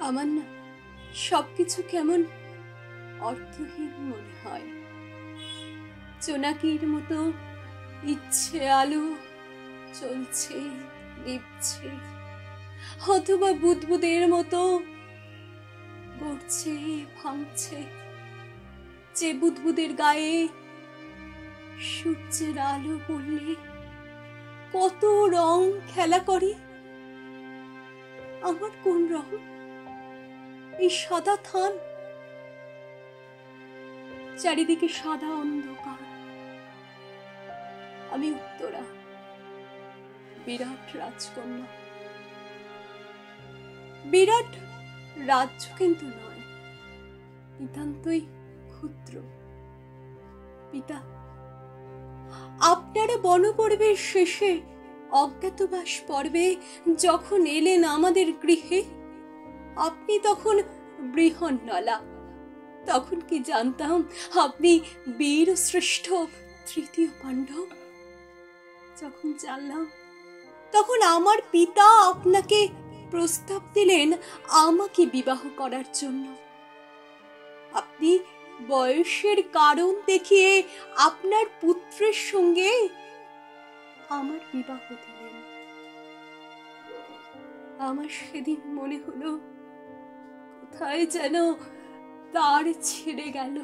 আমার না সবকিছু কেমন অর্থহীন মনে হয়। জোনাকির মতো ইচ্ছে আলো চলছে, নিভছে, অথবা বুদবুদের মতো গড়ছে, ভাঙছে। যে বুদবুদের গায়ে সূর্যের আলো পড়লে কত রং খেলা করে, আমার কোন রং? এই সাদা থান, চারিদিকে সাদা অন্ধকার। আমি উত্তরা, বিরাট রাজকন্যা। বিরাট রাজ্য কিন্তু নয়, নিতান্তই ক্ষুদ্র। পিতা, আপনারা বনপর্বের শেষে অজ্ঞাতবাস পর্বে যখন এলেন আমাদের গৃহে, আপনি তখন বৃহন্নলা। তখন কি জানতাম আপনি বীর শ্রেষ্ঠ তৃতীয় পাণ্ডব? যখন জানলাম, তখন আমার পিতা আপনাকে প্রস্তাব দিলেন আমাকে বিবাহ করার জন্য। আপনি বয়সের কারণ দেখিয়ে আপনার পুত্রের সঙ্গে আমার বিবাহ দিলেন। আমার সেদিন মনে হলো কোথায় যেন তার ছেড়ে গেল।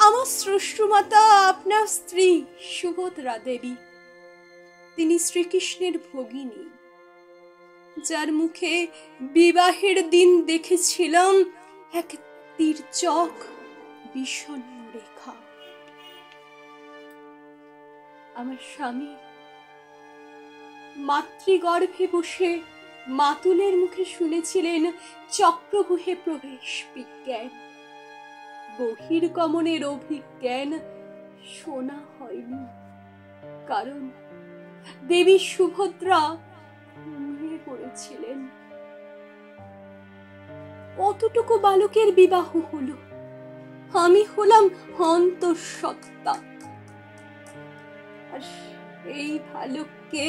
আমার স্রষ্টামাতা আপনার স্ত্রী সুভদ্রা দেবী, তিনি শ্রীকৃষ্ণের ভগিনী, যার মুখে বিবাহের দিন দেখেছিলাম এক তির্যক বিষণ্ণ রেখা। আমার স্বামী মাতৃগর্ভে বসে মাতুলের মুখে শুনেছিলেন চক্রব্যূহে প্রবেশ বিজ্ঞান। বহির্গমনের অভিজ্ঞান শোনা হয়নি, কারণ দেবী সুভদ্রা ঘুমিয়ে পড়েছিলেন। অতটুকু বালকের বিবাহ হলো, আমি হলাম অন্তঃসত্ত্বা। আর এই বালককে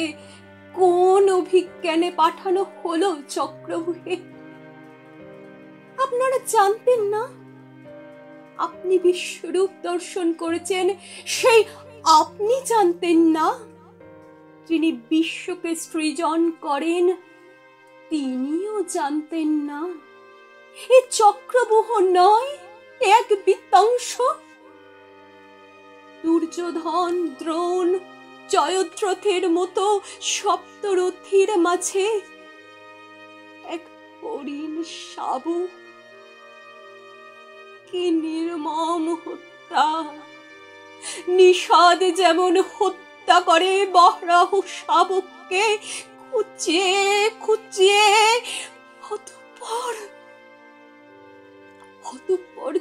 কোন অভিজ্ঞানে পাঠানো হলো চক্রব্যূহে? আপনারা জানতেন না? আপনি বিশ্বরূপ দর্শন করেছেন, সেই আপনি জানতেন না? যিনি বিশ্বকে সৃজন করেন তিনিও জানতেন না? এ চক্রব্যূহ নয়, এক বিধ্বংস। দুর্যোধন, দ্রোণ, জয়দ্রথের মতো সপ্তরথীর মাঝে এক হরিণ শাবক। কি নির্মম হত্যা! নিষাদ যেমন হত্যা করে বরাহ শাবককে খুঁচিয়ে খুঁচিয়ে, অতঃপর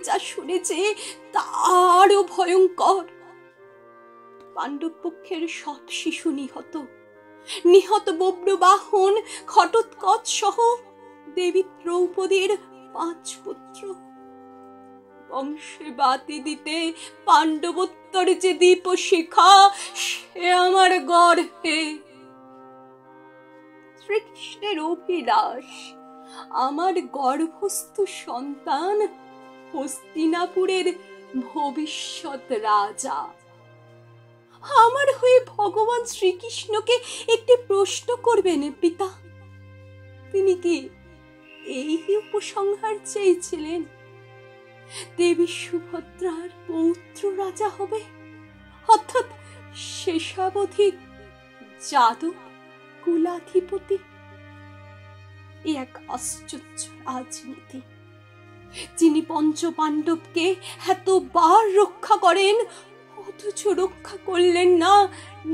যা শুনেছে তারও ভয়ঙ্কর। পাণ্ডব পক্ষের সব শিশু নিহত, নিহত বব্রবাহন, ঘটোৎকচ সহ দেবী দ্রৌপদীর 5 পুত্র। বংশে বাতি দিতে পাণ্ডবোত্তর যে দীপশিখা, সে আমার গর্ভে। শ্রীকৃষ্ণের অভিলাষ, আমার গর্ভস্থ সন্তান হস্তিনাপুরের ভবিষ্যৎ রাজা। আমার হয়ে ভগবান শ্রীকৃষ্ণকে একটি প্রশ্ন করবেন পিতা? তিনি কি এই উপসংহার চেয়েছিলেন? দেবী সুভদ্রার পৌত্র রাজা হবে, অর্থাৎ শেষাবধি যাদব কুলাধিপতি। এক আশ্চর্য রাজনীতি। যিনি পঞ্চপাণ্ডবকে এতবার রক্ষা করেন, অথচ রক্ষা করলেন না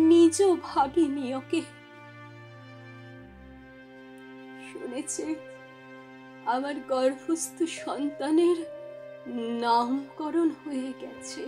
নিজ ভাগিনীকে। শুনেছে আমার গর্ভস্থ সন্তানের নামকরণ হয়ে গেছে।